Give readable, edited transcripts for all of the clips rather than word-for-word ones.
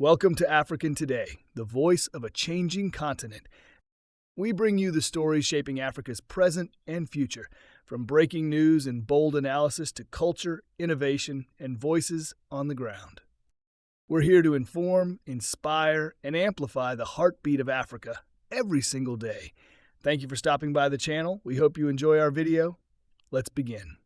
Welcome to African Today, the voice of a changing continent. We bring you the stories shaping Africa's present and future, from breaking news and bold analysis to culture, innovation, and voices on the ground. We're here to inform, inspire, and amplify the heartbeat of Africa every single day. Thank you for stopping by the channel. We hope you enjoy our video. Let's begin.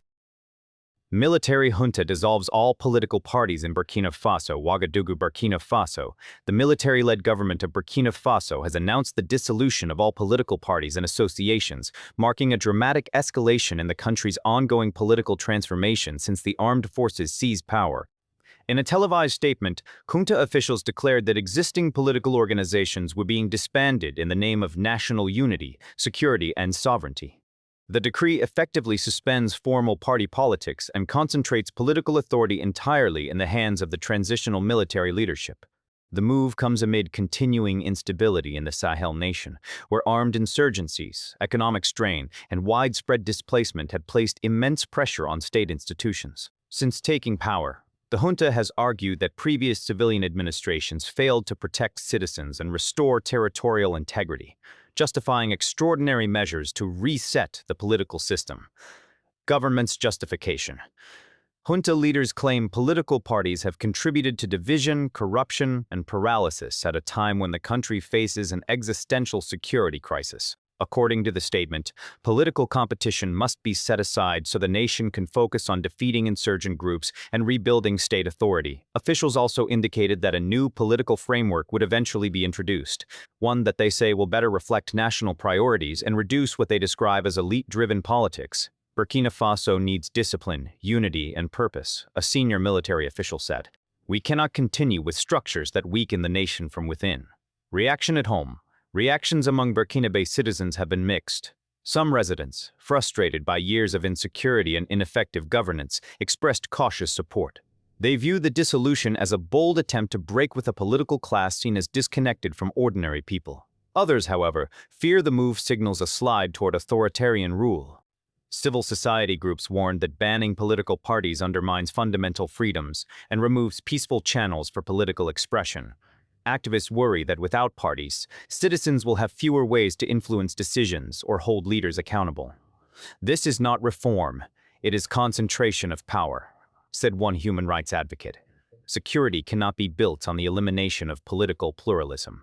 Military junta dissolves all political parties in Burkina Faso, Ouagadougou, Burkina Faso. The military-led government of Burkina Faso has announced the dissolution of all political parties and associations, marking a dramatic escalation in the country's ongoing political transformation since the armed forces seized power. In a televised statement, junta officials declared that existing political organizations were being disbanded in the name of national unity, security, and sovereignty. The decree effectively suspends formal party politics and concentrates political authority entirely in the hands of the transitional military leadership. The move comes amid continuing instability in the Sahel nation, where armed insurgencies, economic strain, and widespread displacement have placed immense pressure on state institutions. Since taking power, the junta has argued that previous civilian administrations failed to protect citizens and restore territorial integrity, justifying extraordinary measures to reset the political system. Government's justification. Junta leaders claim political parties have contributed to division, corruption, and paralysis at a time when the country faces an existential security crisis. According to the statement, political competition must be set aside so the nation can focus on defeating insurgent groups and rebuilding state authority. Officials also indicated that a new political framework would eventually be introduced, one that they say will better reflect national priorities and reduce what they describe as elite-driven politics. Burkina Faso needs discipline, unity, and purpose, a senior military official said. We cannot continue with structures that weaken the nation from within. Reaction at home. Reactions among Burkinabe citizens have been mixed. Some residents, frustrated by years of insecurity and ineffective governance, expressed cautious support. They view the dissolution as a bold attempt to break with a political class seen as disconnected from ordinary people. Others, however, fear the move signals a slide toward authoritarian rule. Civil society groups warned that banning political parties undermines fundamental freedoms and removes peaceful channels for political expression. Activists worry that without parties, citizens will have fewer ways to influence decisions or hold leaders accountable. This is not reform, it is concentration of power, said one human rights advocate. Security cannot be built on the elimination of political pluralism.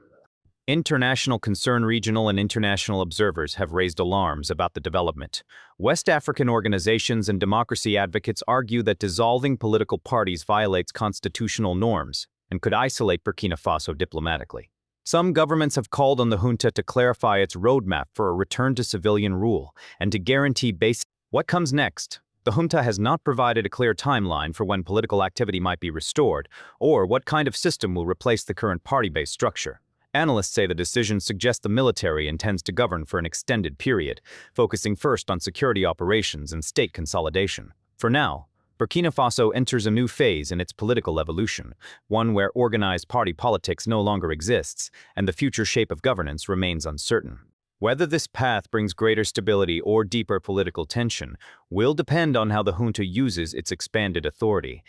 International concern. Regional and international observers have raised alarms about the development. West African organizations and democracy advocates argue that dissolving political parties violates constitutional norms and could isolate Burkina Faso diplomatically. Some governments have called on the junta to clarify its roadmap for a return to civilian rule and to guarantee basic. What comes next? The junta has not provided a clear timeline for when political activity might be restored or what kind of system will replace the current party-based structure. Analysts say the decision suggests the military intends to govern for an extended period, focusing first on security operations and state consolidation. For now, Burkina Faso enters a new phase in its political evolution, one where organized party politics no longer exists, and the future shape of governance remains uncertain. Whether this path brings greater stability or deeper political tension will depend on how the junta uses its expanded authority,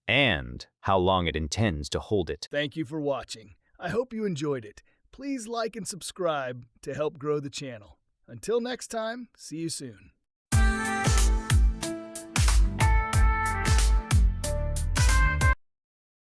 and how long it intends to hold it. Thank you for watching. I hope you enjoyed it. Please like and subscribe to help grow the channel. Until next time, see you soon.